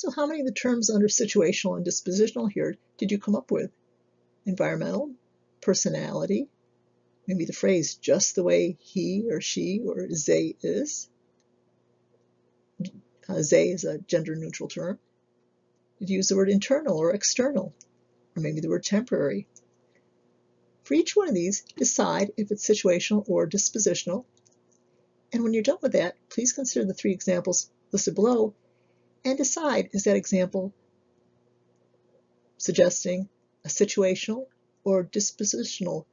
So how many of the terms under situational and dispositional here did you come up with? Environmental, personality, maybe the phrase just the way he or she or they is. They is a gender-neutral term. Did you use the word internal or external? Or maybe the word temporary? For each one of these, decide if it's situational or dispositional. And when you're done with that, please consider the 3 examples listed below and decide, is that example suggesting a situational or dispositional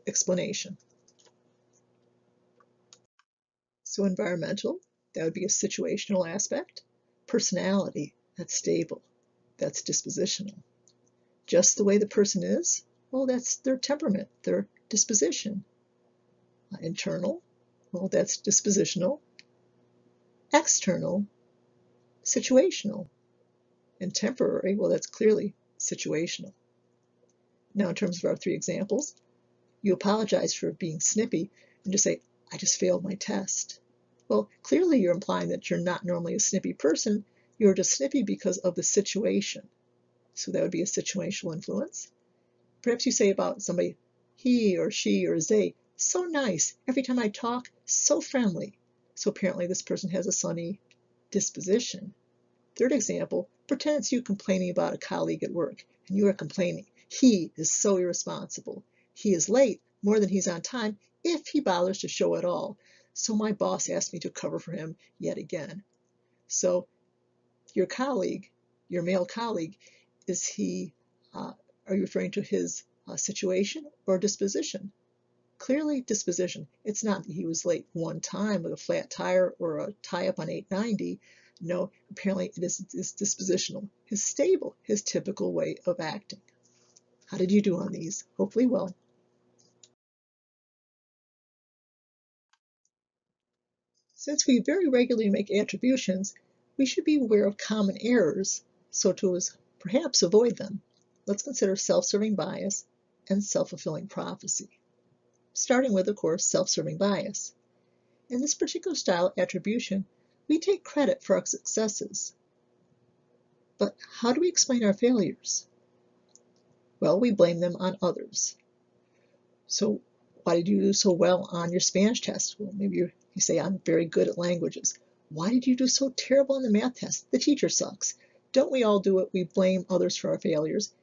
explanation? So environmental, that would be a situational aspect. Personality, that's stable, that's dispositional. Just the way the person is, well, that's their temperament, their disposition. Internal, well, that's dispositional. External, situational. And temporary, well, that's clearly situational. Now, in terms of our 3 examples, you apologize for being snippy and just say, I just failed my test. Well, clearly you're implying that you're not normally a snippy person. You're just snippy because of the situation. So that would be a situational influence. Perhaps you say about somebody, he or she or they, so nice. Every time I talk, so friendly. So apparently this person has a sunny disposition. Third example, pretend it's you complaining about a colleague at work, and you are complaining. He is so irresponsible. He is late more than he's on time if he bothers to show at all. So my boss asked me to cover for him yet again. So your colleague, your male colleague, is he, are you referring to his situation or disposition? Clearly disposition. It's not that he was late one time with a flat tire or a tie-up on 890. No, apparently it is dispositional, his stable, his typical way of acting. How did you do on these? Hopefully well. Since we very regularly make attributions, we should be aware of common errors so to perhaps avoid them. Let's consider self-serving bias and self-fulfilling prophecy. Starting with, of course, self-serving bias. In this particular style of attribution, we take credit for our successes. But how do we explain our failures? Well, we blame them on others. So why did you do so well on your Spanish test? Well, maybe you say, I'm very good at languages. Why did you do so terrible on the math test? The teacher sucks. Don't we all do it? We blame others for our failures.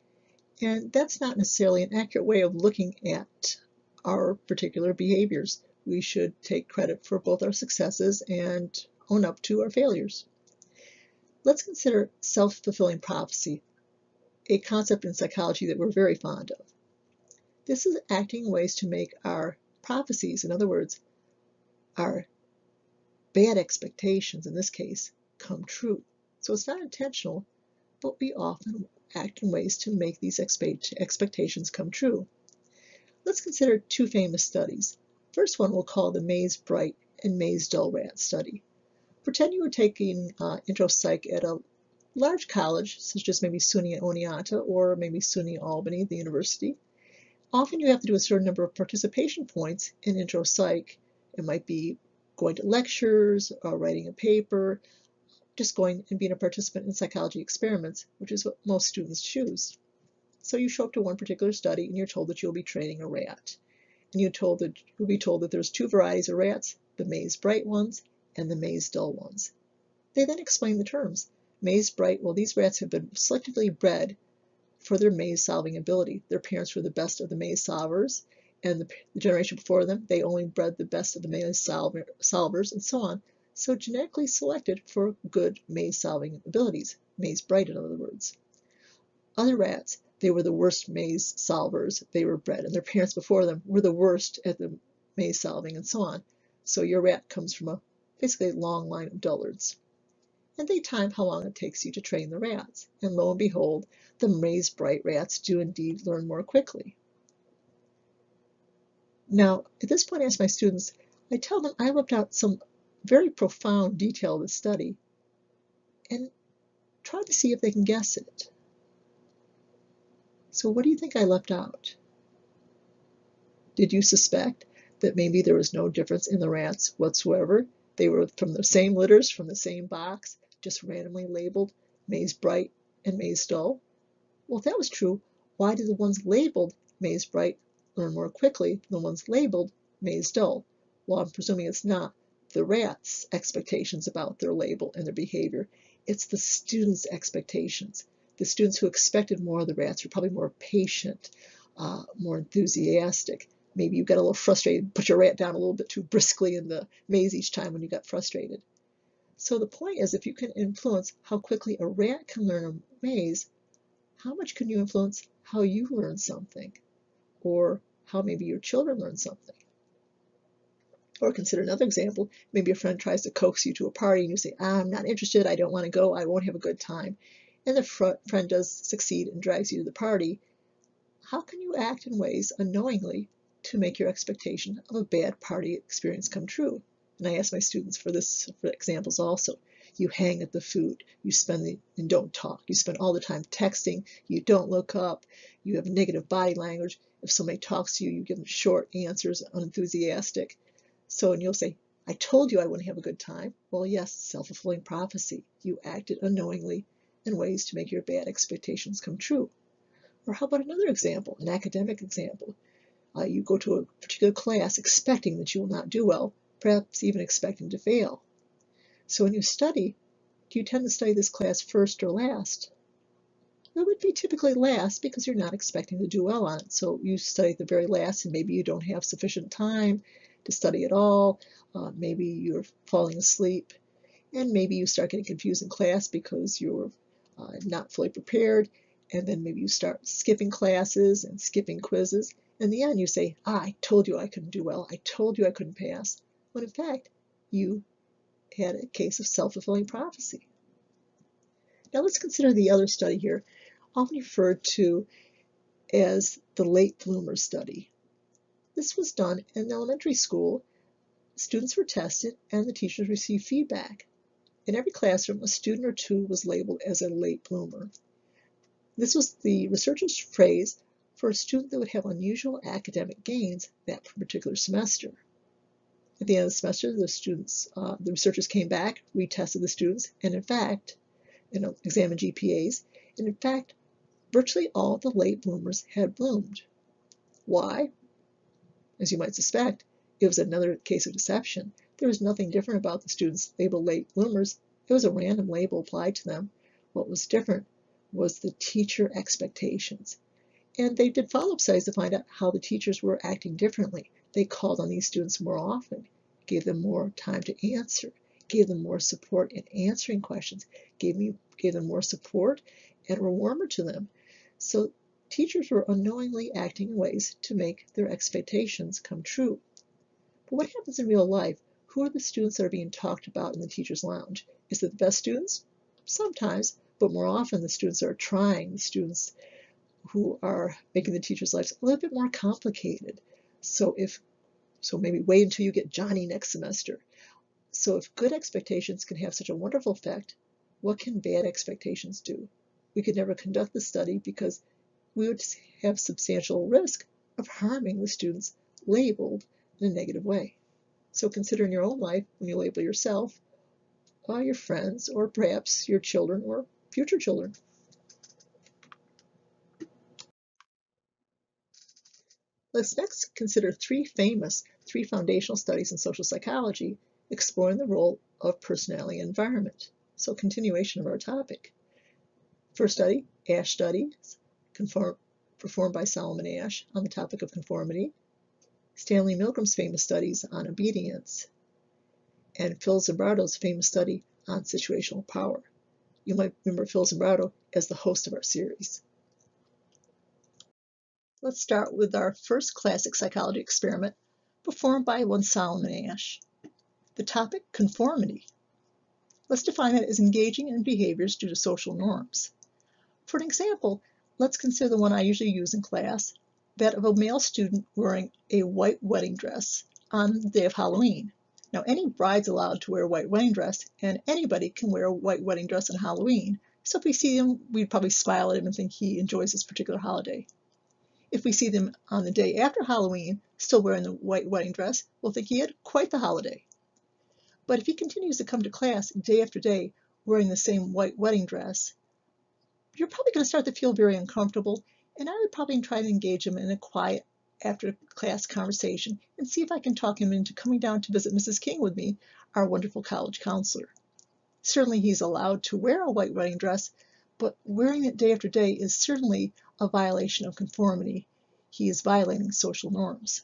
And that's not necessarily an accurate way of looking at our particular behaviors. We should take credit for both our successes and own up to our failures. Let's consider self-fulfilling prophecy, a concept in psychology that we're very fond of. This is acting in ways to make our prophecies, in other words, our bad expectations in this case, come true. So it's not intentional, but we often act in ways to make these expectations come true. Let's consider 2 famous studies. First one we'll call the Mays-Bright and Mays-Dull rat study. Pretend you were taking intro psych at a large college, such as maybe SUNY Oneonta or maybe SUNY Albany, the university. Often you have to do a certain number of participation points in intro psych. It might be going to lectures, or writing a paper, just going and being a participant in psychology experiments, which is what most students choose. So you show up to one particular study and you're told that you'll be training a rat. And you'll be told that there's 2 varieties of rats, the Mays-Bright ones and the Mays-Dull ones. They then explain the terms. Mays-Bright, well, these rats have been selectively bred for their maze-solving ability. Their parents were the best of the maze solvers, and the generation before them, they only bred the best of the maze solvers, and so on. So genetically selected for good maze-solving abilities, maze-bright in other words. Other rats, they were the worst maze solvers they were bred, and their parents before them were the worst at the maze solving, and so on. So your rat comes from basically a long line of dullards. And they time how long it takes you to train the rats. And lo and behold, the maze-bright rats do indeed learn more quickly. Now, at this point I ask my students, I tell them I left out some very profound detail of the study and try to see if they can guess it. So what do you think I left out? Did you suspect that maybe there was no difference in the rats whatsoever? They were from the same litters, from the same box, just randomly labeled maize bright and maize dull? Well, if that was true, why did the ones labeled maize bright learn more quickly than the ones labeled maize dull? Well, I'm presuming it's not the rats' expectations about their label and their behavior. It's the students' expectations. The students who expected more of the rats were probably more patient, more enthusiastic. Maybe you got a little frustrated, put your rat down a little bit too briskly in the maze each time when you got frustrated. So the point is, if you can influence how quickly a rat can learn a maze, how much can you influence how you learn something, or how maybe your children learn something? Or consider another example. Maybe a friend tries to coax you to a party and you say, I'm not interested, I don't want to go, I won't have a good time. And the friend does succeed and drags you to the party. How can you act in ways unknowingly to make your expectation of a bad party experience come true? And I ask my students for examples also. You hang at the food, and don't talk. You spend all the time texting, you don't look up, you have negative body language. If somebody talks to you, you give them short answers, unenthusiastic. And you'll say, I told you I wouldn't have a good time. Well, yes, self-fulfilling prophecy. You acted unknowingly in ways to make your bad expectations come true. Or how about another example, an academic example? You go to a particular class expecting that you will not do well, perhaps even expecting to fail. So when you study, do you tend to study this class first or last? It would be typically last because you're not expecting to do well on it. So you study at the very last and maybe you don't have sufficient time to study at all. Maybe you're falling asleep, and maybe you start getting confused in class because you're not fully prepared, and then maybe you start skipping classes and skipping quizzes. In the end, you say, I told you I couldn't do well. I told you I couldn't pass. When in fact, you had a case of self-fulfilling prophecy. Now let's consider the other study here, often referred to as the late bloomer study. This was done in elementary school. Students were tested and the teachers received feedback. In every classroom, a student or two was labeled as a late bloomer. This was the researchers' phrase for a student that would have unusual academic gains that particular semester. At the end of the semester, the researchers came back, retested the students, and in fact, examined GPAs, and in fact, virtually all the late bloomers had bloomed. Why? As you might suspect, it was another case of deception. There was nothing different about the students labeled late bloomers. It was a random label applied to them. What was different was the teacher expectations. And they did follow-up studies to find out how the teachers were acting differently. They called on these students more often, gave them more time to answer, gave them more support in answering questions, gave them more support, and were warmer to them. So teachers were unknowingly acting in ways to make their expectations come true. But what happens in real life? Who are the students that are being talked about in the teacher's lounge? Is it the best students? Sometimes, but more often the students that are trying, the students who are making the teacher's lives a little bit more complicated. So maybe wait until you get Johnny next semester. So if good expectations can have such a wonderful effect, what can bad expectations do? We could never conduct the study because we would have substantial risk of harming the students labeled in a negative way. So consider in your own life when you label yourself, your friends, or perhaps your children or future children. Let's next consider three foundational studies in social psychology exploring the role of personality and environment. So continuation of our topic. First study, Ash studies, performed by Solomon Ash on the topic of conformity. Stanley Milgram's famous studies on obedience, and Phil Zimbardo's famous study on situational power. You might remember Phil Zimbardo as the host of our series. Let's start with our first classic psychology experiment performed by one Solomon Ash. The topic, conformity. Let's define it as engaging in behaviors due to social norms. For an example, let's consider the one I usually use in class, that of a male student wearing a white wedding dress on the day of Halloween. Now, any bride's allowed to wear a white wedding dress, and anybody can wear a white wedding dress on Halloween. So if we see him, we'd probably smile at him and think he enjoys this particular holiday. If we see them on the day after Halloween, still wearing the white wedding dress, we'll think he had quite the holiday. But if he continues to come to class day after day wearing the same white wedding dress, you're probably going to start to feel very uncomfortable, and I would probably try to engage him in a quiet after-class conversation and see if I can talk him into coming down to visit Mrs. King with me, our wonderful college counselor. Certainly he's allowed to wear a white wedding dress, but wearing it day after day is certainly a violation of conformity. He is violating social norms.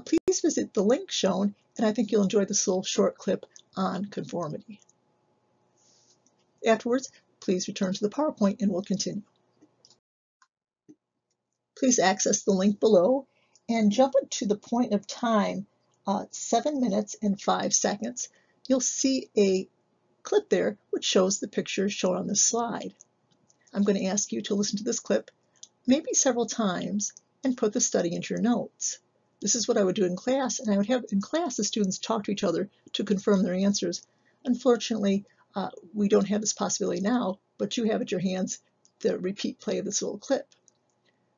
Please visit the link shown, and I think you'll enjoy this little short clip on conformity. Afterwards, please return to the PowerPoint and we'll continue. Please access the link below and jump to the point of time 7 minutes and 5 seconds. You'll see a clip there which shows the picture shown on this slide. I'm going to ask you to listen to this clip maybe several times and put the study into your notes. This is what I would do in class, and I would have in class the students talk to each other to confirm their answers. Unfortunately, we don't have this possibility now, but you have at your hands the repeat play of this little clip.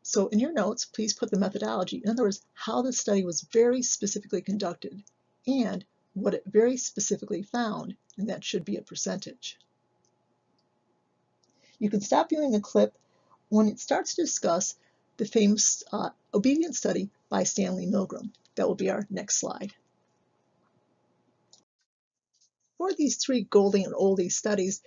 So in your notes, please put the methodology, in other words, how the study was very specifically conducted and what it very specifically found, and that should be a percentage. You can stop viewing the clip when it starts to discuss the famous obedience study by Stanley Milgram. That will be our next slide. For these 3 golden and oldie studies,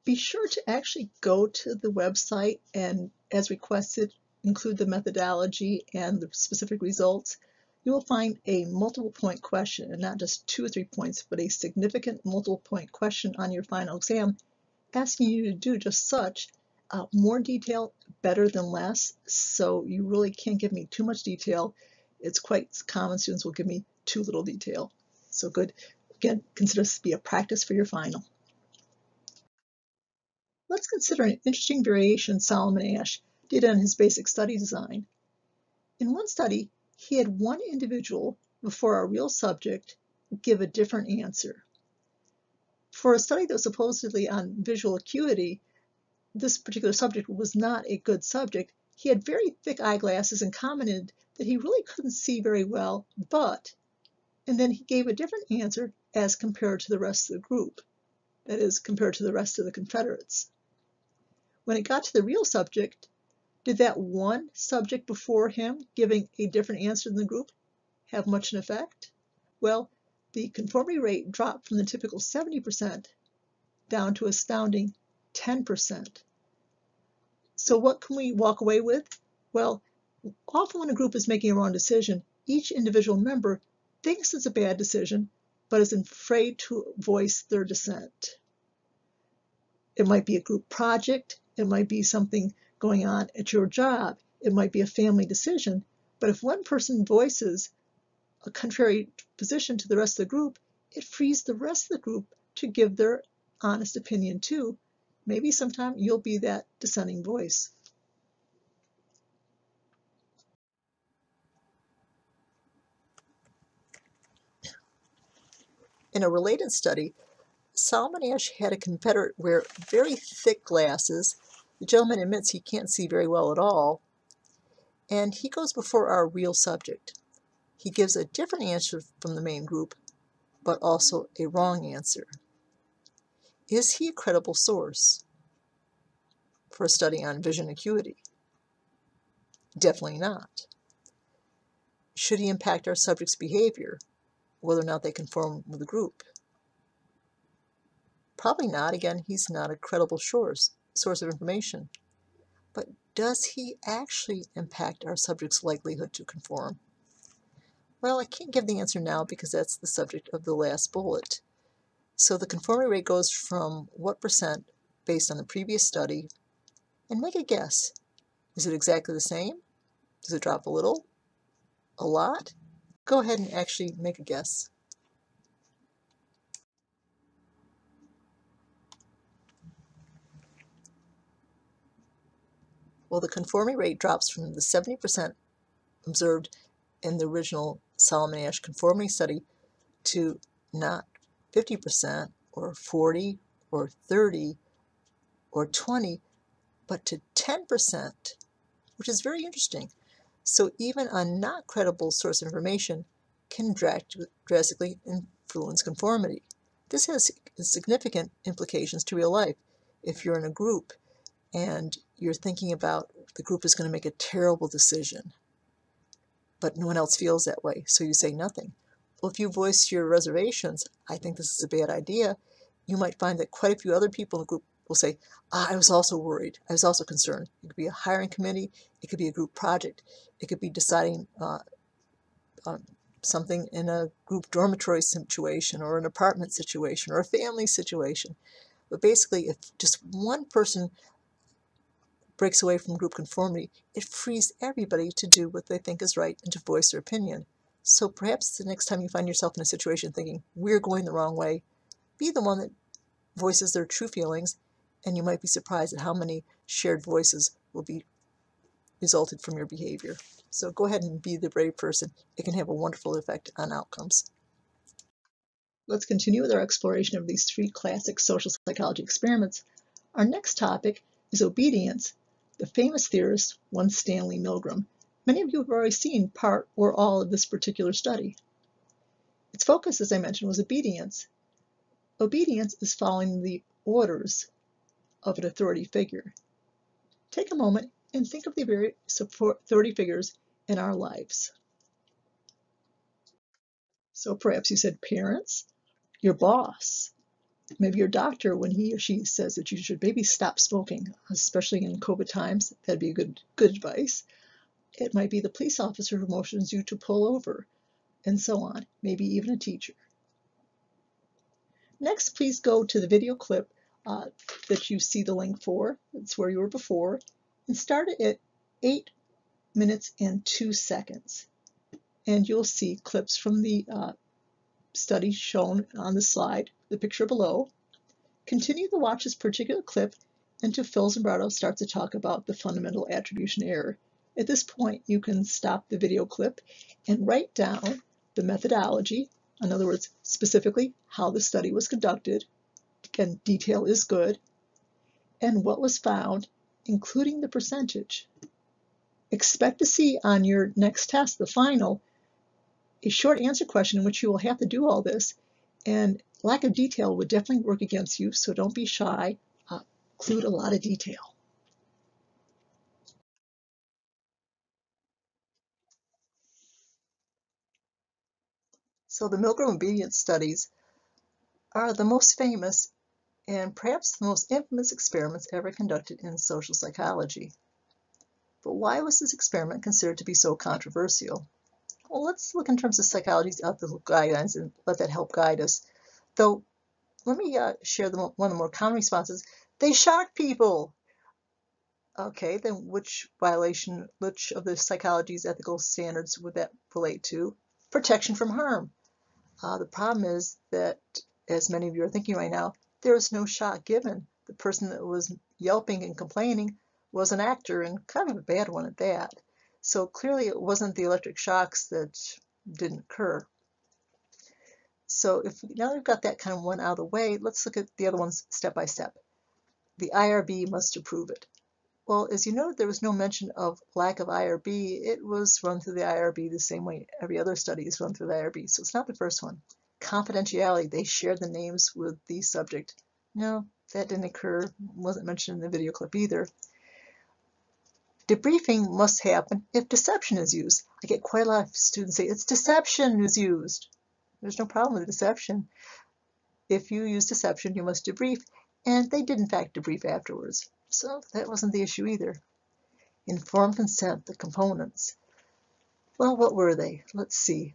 be sure to actually go to the website and, as requested, include the methodology and the specific results. You will find a multiple point question, and not just 2 or 3 points, but a significant multiple point question on your final exam, asking you to do just such. More detail, better than less, so you really can't give me too much detail. It's quite common students will give me too little detail. So good. Again, consider this to be a practice for your final. Let's consider an interesting variation Solomon Asch did on his basic study design. In one study, he had one individual before a real subject give a different answer. For a study that was supposedly on visual acuity, this particular subject was not a good subject. He had very thick eyeglasses and commented that he really couldn't see very well, and then he gave a different answer as compared to the rest of the group, that is, compared to the rest of the Confederates. When it got to the real subject, did that one subject before him giving a different answer than the group have much an effect? Well, the conformity rate dropped from the typical 70% down to astounding 10%. So what can we walk away with? Well, often when a group is making a wrong decision, each individual member thinks it's a bad decision, but is afraid to voice their dissent. It might be a group project, it might be something going on at your job, it might be a family decision, but if one person voices a contrary position to the rest of the group, it frees the rest of the group to give their honest opinion too. Maybe sometime you'll be that dissenting voice. In a related study, Solomon Asch had a Confederate wear very thick glasses. The gentleman admits he can't see very well at all, and he goes before our real subject. He gives a different answer from the main group, but also a wrong answer. Is he a credible source for a study on vision acuity? Definitely not. Should he impact our subject's behavior, whether or not they conform with the group? Probably not. Again, he's not a credible source of information. But does he actually impact our subject's likelihood to conform? Well, I can't give the answer now because that's the subject of the last bullet. So the conformity rate goes from what percent based on the previous study, and make a guess. Is it exactly the same? Does it drop a little? A lot? Go ahead and actually make a guess. Well, the conformity rate drops from the 70% observed in the original Solomon Asch conformity study to not 50% or 40 or 30 or 20, but to 10%, which is very interesting. So even a not credible source of information can drastically influence conformity. This has significant implications to real life. If you're in a group and you're thinking about the group is going to make a terrible decision, but no one else feels that way, so you say nothing. Well, if you voice your reservations, I think this is a bad idea, you might find that quite a few other people in the group will say, I was also worried, I was also concerned. It could be a hiring committee, it could be a group project, it could be deciding something in a group dormitory situation or an apartment situation or a family situation. But basically, if just one person breaks away from group conformity, it frees everybody to do what they think is right and to voice their opinion. So perhaps the next time you find yourself in a situation thinking, we're going the wrong way, be the one that voices their true feelings, and you might be surprised at how many shared voices will be resulted from your behavior. So go ahead and be the brave person. It can have a wonderful effect on outcomes. Let's continue with our exploration of these three classic social psychology experiments. Our next topic is obedience. The famous theorist, one Stanley Milgram. Many of you have already seen part or all of this particular study. Its focus, as I mentioned, was obedience. Obedience is following the orders of an authority figure. Take a moment and think of the various authority figures in our lives. So perhaps you said parents, your boss, maybe your doctor when he or she says that you should maybe stop smoking, especially in COVID times. That'd be good advice. It might be the police officer who motions you to pull over, and so on, maybe even a teacher. Next, please go to the video clip that you see the link for. That's where you were before, and start it at 8 minutes and 2 seconds. And you'll see clips from the study shown on the slide, the picture below. Continue to watch this particular clip until Phil Zimbardo starts to talk about the fundamental attribution error. At this point, you can stop the video clip and write down the methodology, in other words, specifically how the study was conducted. Again, detail is good, and what was found, including the percentage. Expect to see on your next test, the final, a short answer question in which you will have to do all this, and lack of detail would definitely work against you, so don't be shy. Include a lot of detail. So the Milgram obedience studies are the most famous and perhaps the most infamous experiments ever conducted in social psychology. But why was this experiment considered to be so controversial? Well, let's look in terms of psychology's ethical guidelines and let that help guide us. Though, let me share one of the more common responses. They shock people. Okay, then which of the psychology's ethical standards would that relate to? Protection from harm. The problem is that, as many of you are thinking right now, there was no shock given. The person that was yelping and complaining was an actor, and kind of a bad one at that. So clearly it wasn't the electric shocks that didn't occur. So now we've got that kind of one out of the way, let's look at the other ones step by step. The IRB must approve it. Well, as you know, there was no mention of lack of IRB. It was run through the IRB the same way every other study is run through the IRB, so it's not the first one. Confidentiality, they shared the names with the subject. No, that didn't occur, wasn't mentioned in the video clip either. Debriefing must happen if deception is used. I get quite a lot of students say, it's deception is used. There's no problem with deception. If you use deception, you must debrief, and they did in fact debrief afterwards. So that wasn't the issue either. Informed consent, the components. Well, what were they? Let's see.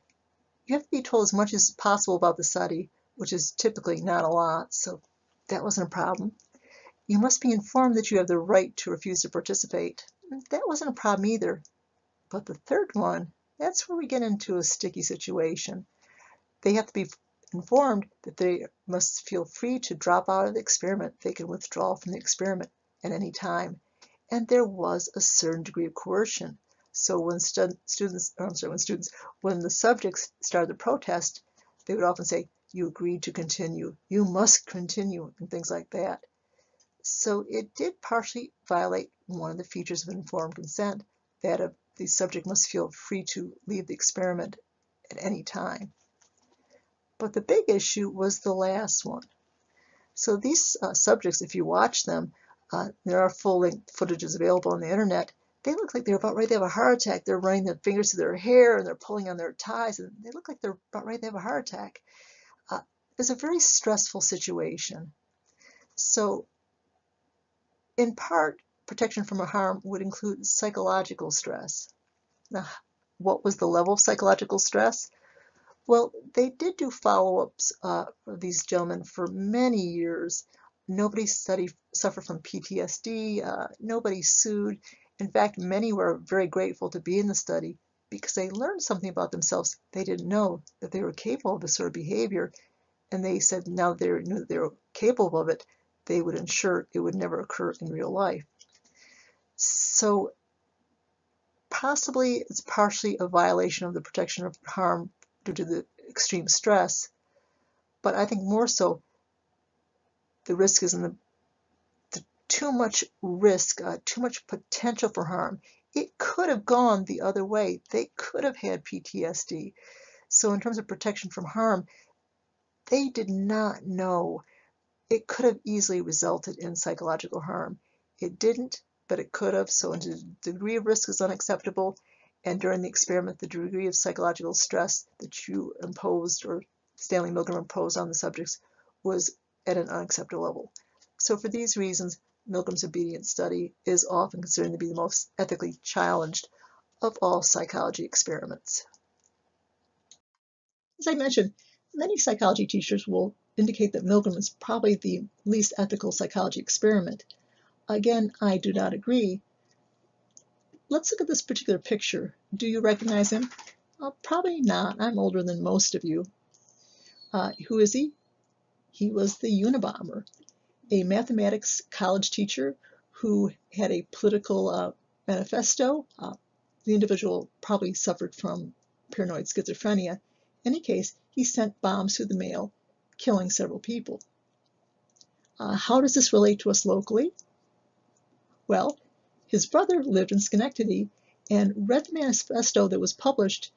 You have to be told as much as possible about the study, which is typically not a lot, so that wasn't a problem. You must be informed that you have the right to refuse to participate. That wasn't a problem either. But the third one, that's where we get into a sticky situation. They have to be informed that they must feel free to drop out of the experiment. They can withdraw from the experiment at any time. And there was a certain degree of coercion. So when the subjects started the protest, they would often say, you agreed to continue, you must continue, and things like that. So it did partially violate one of the features of informed consent, that the subject must feel free to leave the experiment at any time. But the big issue was the last one. So these subjects, if you watch them, there are full-length footages available on the internet. They look like they're about ready to have a heart attack. They're running their fingers through their hair and they're pulling on their ties, and they look like they're about ready to have a heart attack. It's a very stressful situation. So in part, protection from harm would include psychological stress. Now, what was the level of psychological stress? Well, they did do follow-ups of these gentlemen for many years. Nobody suffered from PTSD. Nobody sued. In fact, many were very grateful to be in the study because they learned something about themselves they didn't know, that they were capable of this sort of behavior. And they said now they knew that they were capable of it, they would ensure it would never occur in real life. So possibly it's partially a violation of the protection of harm due to the extreme stress, but I think more so the risk is in the too much risk, too much potential for harm. It could have gone the other way. They could have had PTSD. So in terms of protection from harm, they did not know. It could have easily resulted in psychological harm. It didn't, but it could have. So the degree of risk is unacceptable. And during the experiment, the degree of psychological stress that you imposed, or Stanley Milgram imposed on the subjects, was at an unacceptable level. So for these reasons, Milgram's obedience study is often considered to be the most ethically challenged of all psychology experiments. As I mentioned, many psychology teachers will indicate that Milgram is probably the least ethical psychology experiment. Again, I do not agree. Let's look at this particular picture. Do you recognize him? Probably not. I'm older than most of you. Who is he? He was the Unabomber, a mathematics college teacher who had a political manifesto. The individual probably suffered from paranoid schizophrenia. In any case, he sent bombs through the mail, killing several people. How does this relate to us locally? Well, his brother lived in Schenectady and read the manifesto that was published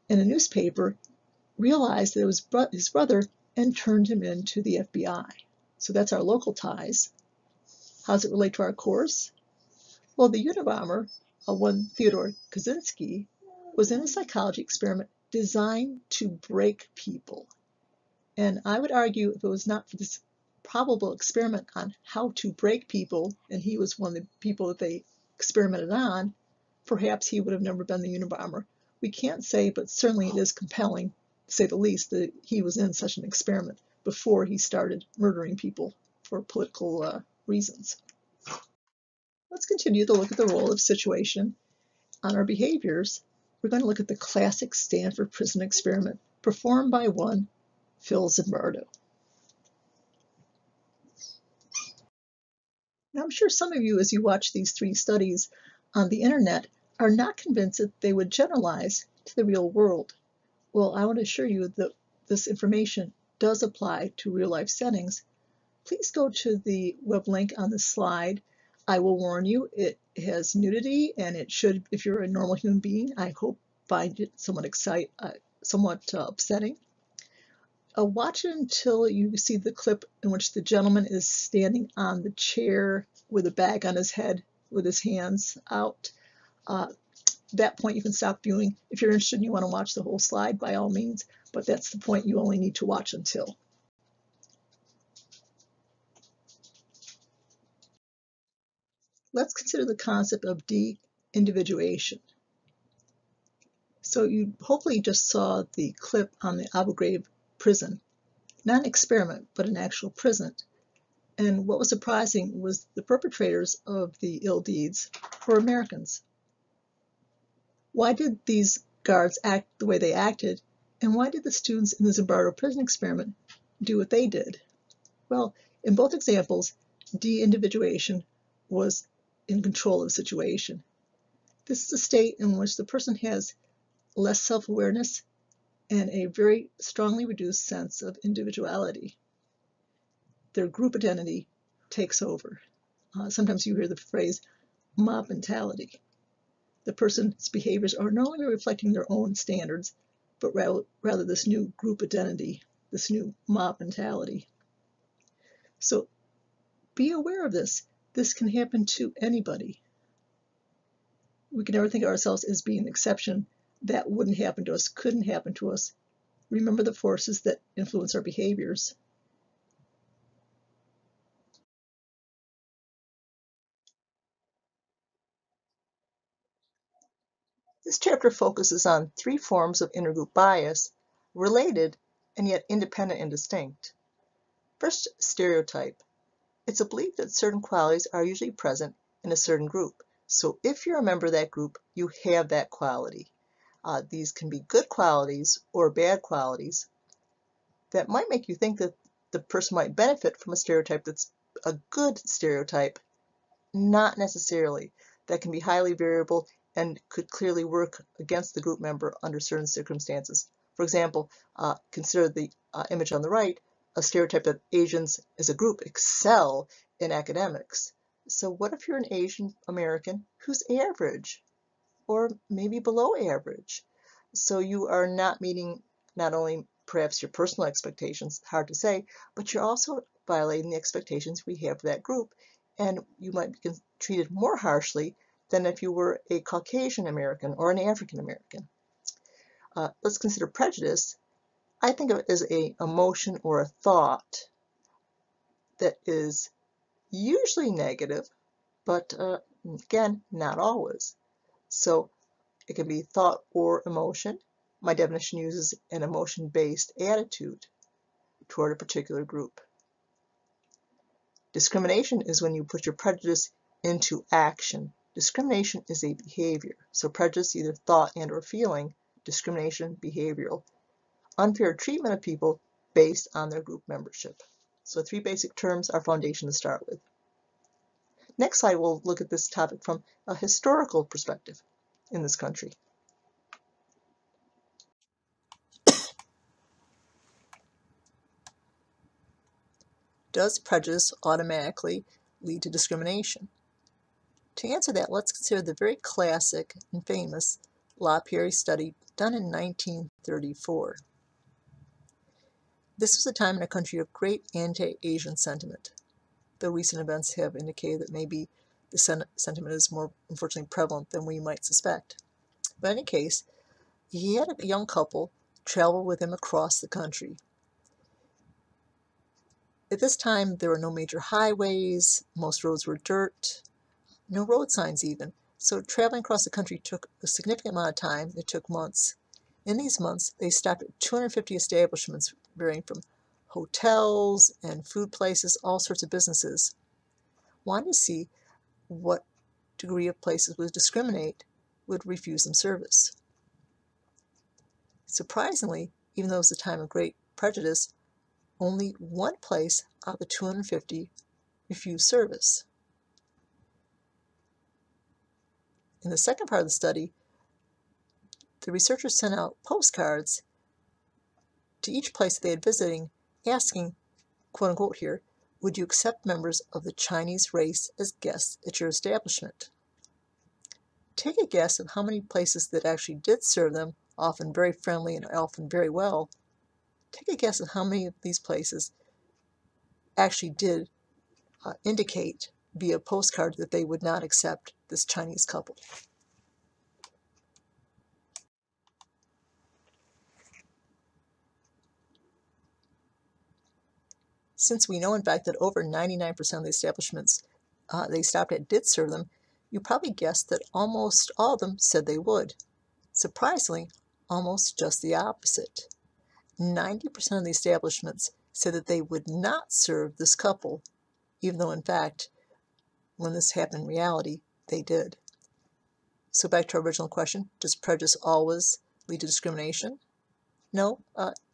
in a newspaper, realized that it was his brother, and turned him into the FBI. So that's our local ties. How does it relate to our course? Well, the Unabomber, one Theodore Kaczynski, was in a psychology experiment designed to break people. And I would argue if it was not for this probable experiment on how to break people, and he was one of the people that they experimented on, perhaps he would have never been the Unabomber. We can't say, but certainly it is compelling, to say the least, that he was in such an experiment before he started murdering people for political reasons. Let's continue to look at the role of situation on our behaviors. We're going to look at the classic Stanford prison experiment performed by one Phil Zimbardo. Now, I'm sure some of you, as you watch these three studies on the internet, are not convinced that they would generalize to the real world. Well, I want to assure you that this information does apply to real-life settings. Please go to the web link on the slide. I will warn you, it has nudity, and it should, if you're a normal human being, I hope find it somewhat upsetting. Watch it until you see the clip in which the gentleman is standing on the chair with a bag on his head with his hands out. At that point you can stop viewing. If you're interested and you want to watch the whole slide, by all means, but that's the point you only need to watch until. Let's consider the concept of de-individuation. So you hopefully just saw the clip on the Abu Ghraib prison. Not an experiment, but an actual prison. And what was surprising was the perpetrators of the ill deeds were Americans. Why did these guards act the way they acted, and why did the students in the Zimbardo prison experiment do what they did? Well, in both examples, de-individuation was in control of the situation. This is a state in which the person has less self-awareness and a very strongly reduced sense of individuality. Their group identity takes over. Sometimes you hear the phrase mob mentality. The person's behaviors are no longer reflecting their own standards, but rather this new group identity this new mob mentality. So be aware of this. This can happen to anybody. We can never think of ourselves as being an exception. That wouldn't happen to us, couldn't happen to us. Remember the forces that influence our behaviors. This chapter focuses on 3 forms of intergroup bias, related and yet independent and distinct. First, stereotype. It's a belief that certain qualities are usually present in a certain group. So if you're a member of that group, you have that quality. These can be good qualities or bad qualities that might make you think that the person might benefit from a stereotype that's a good stereotype. Not necessarily. That can be highly variable and could clearly work against the group member under certain circumstances. For example, consider the image on the right, a stereotype that Asians as a group excel in academics. So what if you're an Asian American who's average or maybe below average? So you are not meeting not only perhaps your personal expectations, hard to say, but you're also violating the expectations we have for that group, and you might be treated more harshly than if you were a Caucasian American or an African American. Let's consider prejudice. I think of it as an emotion or a thought that is usually negative, but again, not always. So it can be thought or emotion. My definition uses an emotion-based attitude toward a particular group. Discrimination is when you put your prejudice into action. Discrimination is a behavior. So prejudice, either thought and or feeling. Discrimination, behavioral. Unfair treatment of people based on their group membership. So 3 basic terms are foundation to start with. Next slide, we'll look at this topic from a historical perspective in this country. Does prejudice automatically lead to discrimination? To answer that, let's consider the very classic and famous LaPierre study done in 1934. This was a time in a country of great anti-Asian sentiment, though recent events have indicated that maybe the sentiment is more, unfortunately, prevalent than we might suspect. But in any case, he had a young couple travel with him across the country. At this time, there were no major highways, most roads were dirt, no road signs even. So traveling across the country took a significant amount of time. It took months. In these months, they stopped at 250 establishments, varying from hotels and food places, all sorts of businesses. Wanted to see what degree of places would discriminate, would refuse them service. Surprisingly, even though it was a time of great prejudice, only one place out of the 250 refused service. In the second part of the study, the researchers sent out postcards to each place they had visiting, asking, quote unquote here, would you accept members of the Chinese race as guests at your establishment? Take a guess of how many places that actually did serve them, often very friendly and often very well. Take a guess of how many of these places actually did indicate via postcard that they would not accept this Chinese couple. Since we know, in fact, that over 99% of the establishments they stopped at did serve them, you probably guessed that almost all of them said they would. Surprisingly, almost just the opposite. 90% of the establishments said that they would not serve this couple, even though, in fact, when this happened in reality, they did. So back to our original question, does prejudice always lead to discrimination? No,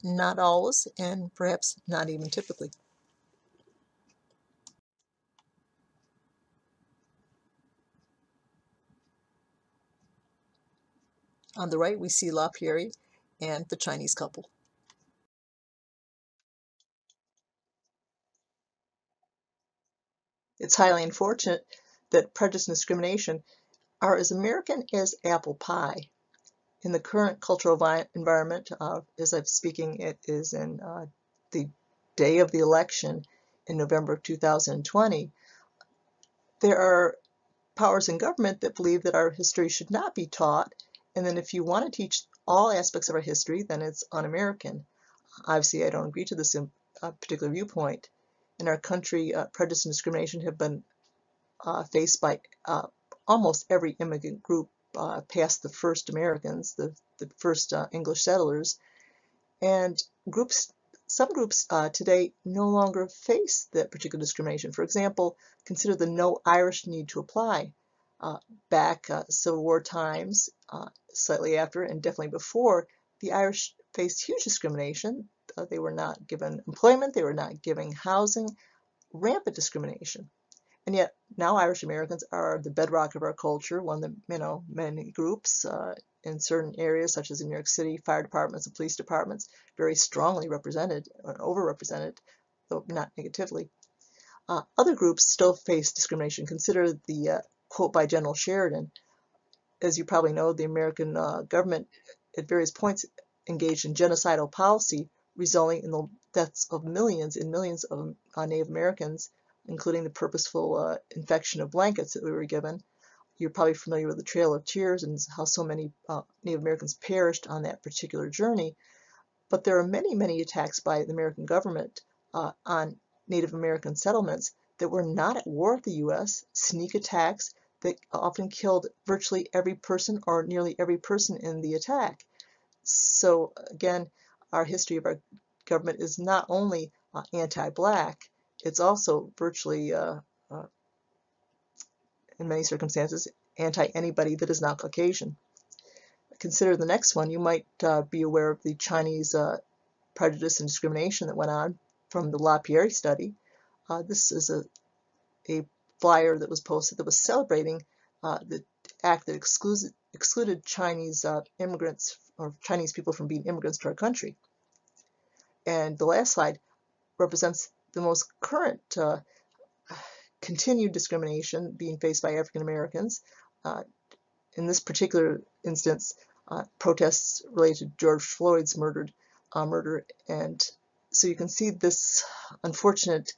not always, and perhaps not even typically. On the right, we see LaPierre and the Chinese couple. It's highly unfortunate that prejudice and discrimination are as American as apple pie. In the current cultural environment, as I'm speaking, it is in the day of the election in November of 2020, there are powers in government that believe that our history should not be taught, and then if you want to teach all aspects of our history, then it's un-American. Obviously, I don't agree to this particular viewpoint. In our country, prejudice and discrimination have been faced by almost every immigrant group past the first Americans, the first English settlers, and some groups today no longer face that particular discrimination. For example, consider the no Irish need to apply. Back Civil War times, slightly after, and definitely before, the Irish faced huge discrimination. They were not given employment, they were not given housing, rampant discrimination. And yet now Irish Americans are the bedrock of our culture. One of the many groups in certain areas, such as in New York City, fire departments and police departments, very strongly represented or overrepresented, though not negatively. Other groups still face discrimination. Consider the quote by General Sheridan. As you probably know, the American government at various points engaged in genocidal policy, resulting in the deaths of millions and millions of Native Americans, including the purposeful infection of blankets that we were given. You're probably familiar with the Trail of Tears and how so many Native Americans perished on that particular journey. But there are many, many attacks by the American government on Native American settlements that were not at war with the U.S., sneak attacks that often killed virtually every person or nearly every person in the attack. So again, our history of our government is not only anti-black, it's also virtually, in many circumstances, anti-anybody that is not Caucasian. Consider the next one. You might be aware of the Chinese prejudice and discrimination that went on from the LaPierre study. This is a flyer that was posted that was celebrating the act that excluded Chinese immigrants or Chinese people from being immigrants to our country. And the last slide represents the most current continued discrimination being faced by African Americans. In this particular instance, protests related to George Floyd's murder, and so you can see this unfortunate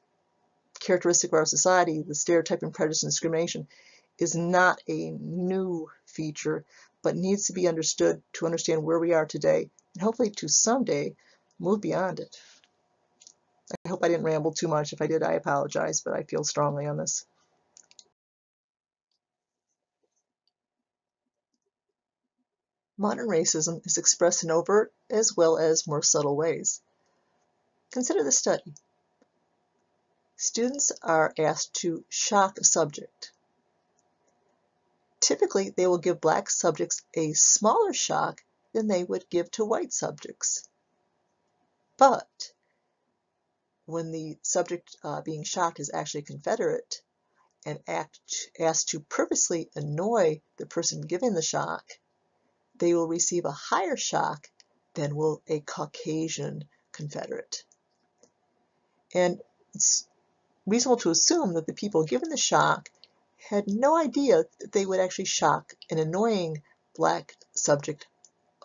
characteristic of our society, the stereotype and prejudice and discrimination, is not a new feature, but needs to be understood to understand where we are today, and hopefully to someday move beyond it. I hope I didn't ramble too much. If I did, I apologize, but I feel strongly on this. Modern racism is expressed in overt as well as more subtle ways. Consider this study. Students are asked to shock a subject. Typically, they will give black subjects a smaller shock than they would give to white subjects. But when the subject being shocked is actually a Confederate and asked to purposely annoy the person giving the shock, they will receive a higher shock than will a Caucasian Confederate. And it's reasonable to assume that the people given the shock had no idea that they would actually shock an annoying black subject,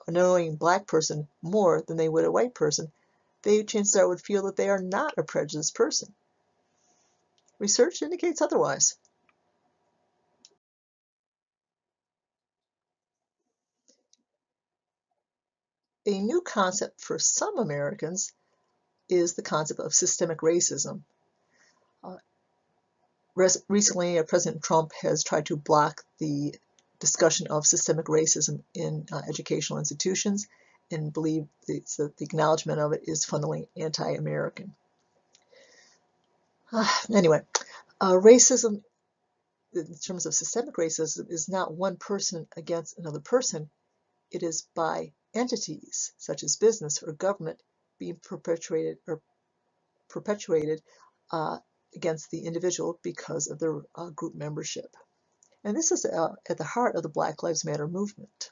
an annoying black person, more than they would a white person. They, chances are, would feel that they are not a prejudiced person. Research indicates otherwise. A new concept for some Americans is the concept of systemic racism. Recently, President Trump has tried to block the discussion of systemic racism in educational institutions and believe the acknowledgement of it is fundamentally anti-American. Anyway, racism, in terms of systemic racism, is not one person against another person. It is by entities, such as business or government, being perpetuated against the individual because of their group membership. And this is at the heart of the Black Lives Matter movement.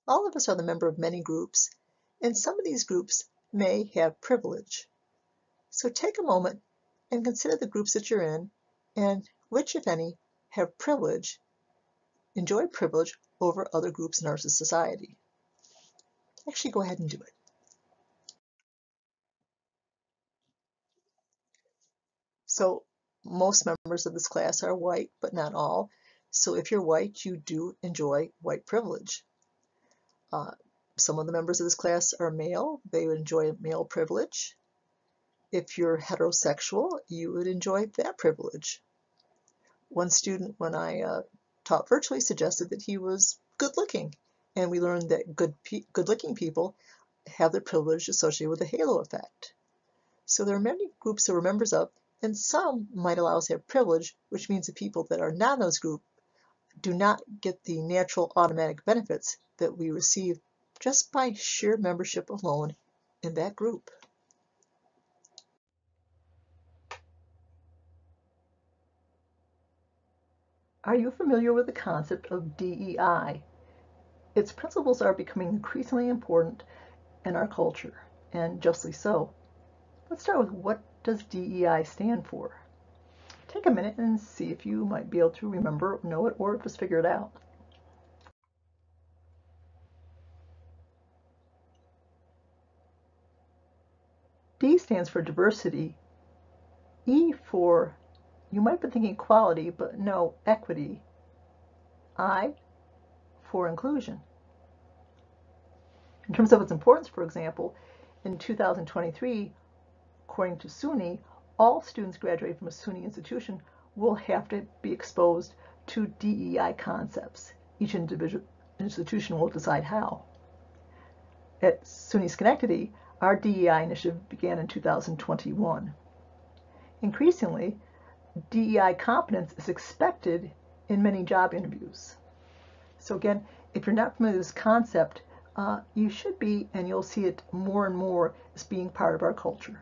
All of us are the member of many groups, and some of these groups may have privilege. So take a moment and consider the groups that you're in and which, if any, have privilege, enjoy privilege over other groups in our society. Actually, go ahead and do it. So most members of this class are white, but not all. So if you're white, you do enjoy white privilege. Some of the members of this class are male. They would enjoy male privilege. If you're heterosexual, you would enjoy that privilege. One student, when I taught virtually, suggested that he was good-looking, and we learned that good-looking people have the privilege associated with the halo effect. So there are many groups that we're members of, and some might allow us to have privilege, which means the people that are not in those groups do not get the natural automatic benefits that we receive just by sheer membership alone in that group. Are you familiar with the concept of DEI? Its principles are becoming increasingly important in our culture, and justly so. Let's start with, what does DEI stand for? Take a minute and see if you might be able to remember, know it, or just figure it out. D stands for diversity. E for, you might be thinking equality, but no, equity. I for inclusion. In terms of its importance, for example, in 2023, according to SUNY, all students graduating from a SUNY institution will have to be exposed to DEI concepts. Each individual institution will decide how. At SUNY Schenectady, our DEI initiative began in 2021. Increasingly, DEI competence is expected in many job interviews. So again, if you're not familiar with this concept, you should be, and you'll see it more and more as being part of our culture.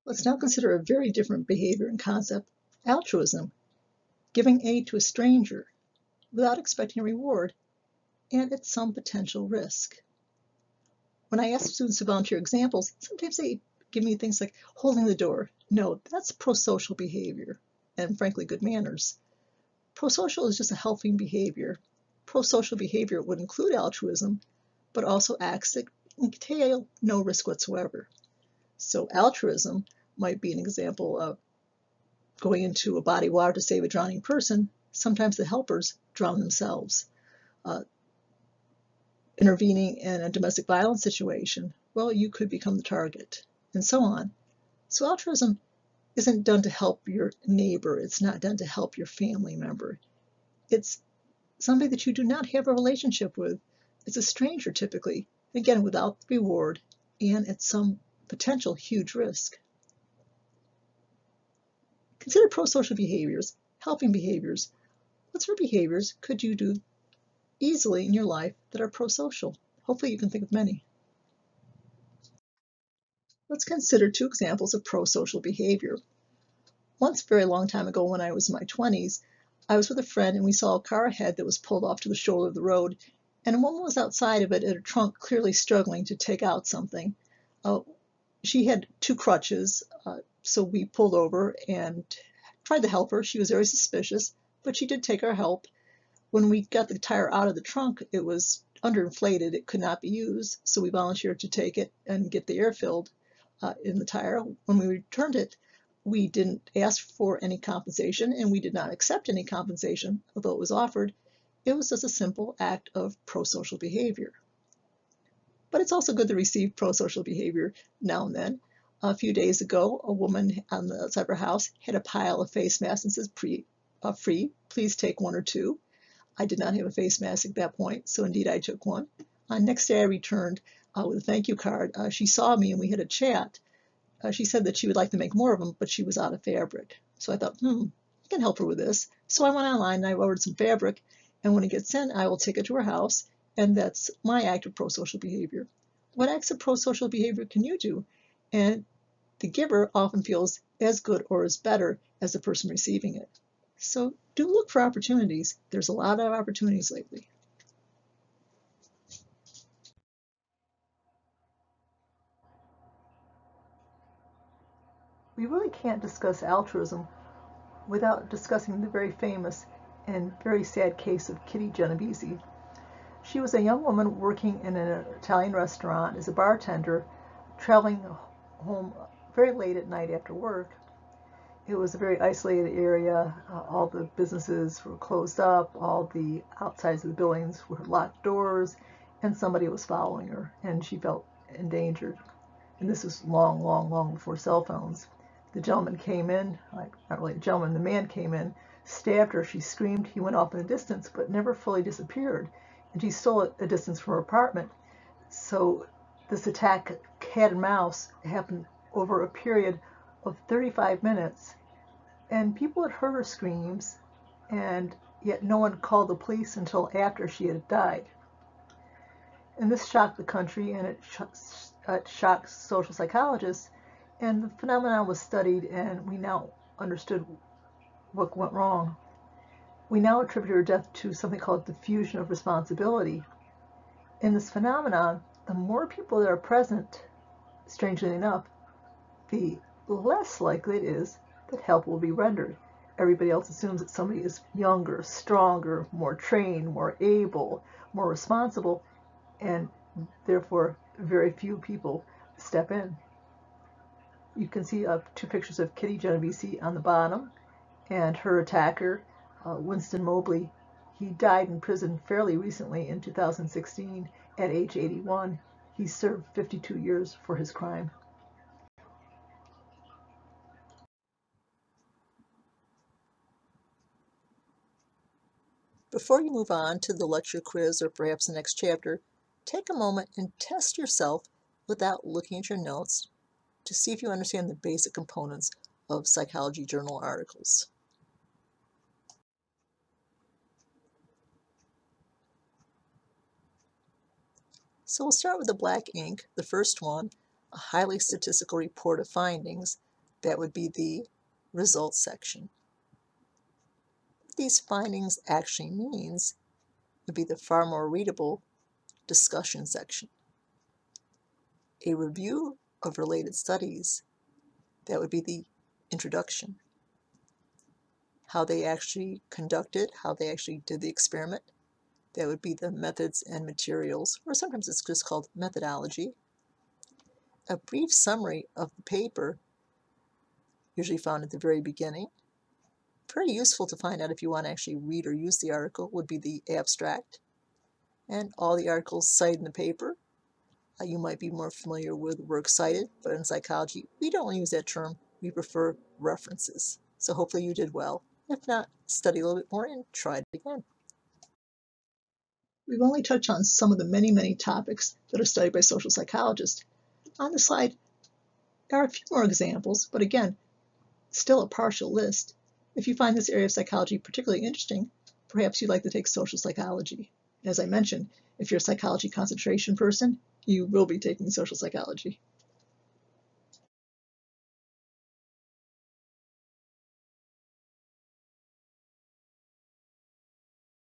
Let's now consider a very different behavior and concept, altruism, giving aid to a stranger without expecting a reward and at some potential risk. When I ask students to volunteer examples, sometimes they give me things like holding the door. No, that's prosocial behavior and frankly good manners. Prosocial is just a helping behavior. Prosocial behavior would include altruism, but also acts that entail no risk whatsoever. So altruism might be an example of going into a body of water to save a drowning person. Sometimes the helpers drown themselves. Intervening in a domestic violence situation, well, you could become the target, and so on. So altruism isn't done to help your neighbor. It's not done to help your family member. It's somebody that you do not have a relationship with. It's a stranger typically, again, without reward and at some potential huge risk. Consider prosocial behaviors, helping behaviors. What sort of behaviors could you do easily in your life that are prosocial? Hopefully you can think of many. Let's consider two examples of prosocial behavior. Once, a very long time ago when I was in my 20s, I was with a friend and we saw a car ahead that was pulled off to the shoulder of the road, and a woman was outside of it in a trunk clearly struggling to take out something. She had two crutches, so we pulled over and tried to help her. She was very suspicious, but she did take our help. When we got the tire out of the trunk, it was underinflated. It could not be used, so we volunteered to take it and get the air filled in the tire. When we returned it, we didn't ask for any compensation, and we did not accept any compensation, although it was offered. It was just a simple act of prosocial behavior. But it's also good to receive prosocial behavior now and then. A few days ago, a woman on the outside of her house had a pile of face masks and says, free, please take one or two. I did not have a face mask at that point, so indeed I took one. Next day I returned with a thank you card. She saw me and we had a chat. She said that she would like to make more of them, but she was out of fabric. So I thought, I can help her with this. So I went online and I ordered some fabric, and when it gets in, I will take it to her house, and that's my act of prosocial behavior. What acts of prosocial behavior can you do? And The giver often feels as good or as better as the person receiving it. So do look for opportunities. There's a lot of opportunities lately. We really can't discuss altruism without discussing the very famous and very sad case of Kitty Genovese. She was a young woman working in an Italian restaurant as a bartender, traveling home very late at night after work. It was a very isolated area. All the businesses were closed up. All the outsides of the buildings were locked doors, and somebody was following her, and she felt endangered. And this was long, long, long before cell phones. The gentleman came in, not really a gentleman, the man came in, stabbed her. She screamed. He went off in a distance, but never fully disappeared. And she's still at a distance from her apartment. So this attack, cat and mouse, happened over a period of 35 minutes. And people had heard her screams, and yet no one called the police until after she had died. And this shocked the country, and it shocked social psychologists. And the phenomenon was studied, and we now understood what went wrong. We now attribute her death to something called diffusion of responsibility. In this phenomenon, the more people that are present, strangely enough, the less likely it is that help will be rendered. Everybody else assumes that somebody is younger, stronger, more trained, more able, more responsible, and therefore very few people step in. You can see 2 pictures of Kitty Genovese on the bottom, and her attacker, Winston Mobley. He died in prison fairly recently in 2016 at age 81. He served 52 years for his crime. Before you move on to the lecture quiz or perhaps the next chapter, take a moment and test yourself without looking at your notes to see if you understand the basic components of psychology journal articles. So we'll start with the black ink, the first one, a highly statistical report of findings. That would be the results section. What these findings actually means would be the far more readable discussion section. A review of related studies, that would be the introduction. How they actually conducted, how they actually did the experiment, that would be the methods and materials, or sometimes it's just called methodology. A brief summary of the paper, usually found at the very beginning. Pretty useful to find out if you want to actually read or use the article, would be the abstract. And all the articles cited in the paper. You might be more familiar with works cited, but in psychology, we don't use that term. We prefer references. So hopefully you did well. If not, study a little bit more and try it again. We've only touched on some of the many, many topics that are studied by social psychologists. On the slide, there are a few more examples, but again, still a partial list. If you find this area of psychology particularly interesting, perhaps you'd like to take social psychology. As I mentioned, if you're a psychology concentration person, you will be taking social psychology.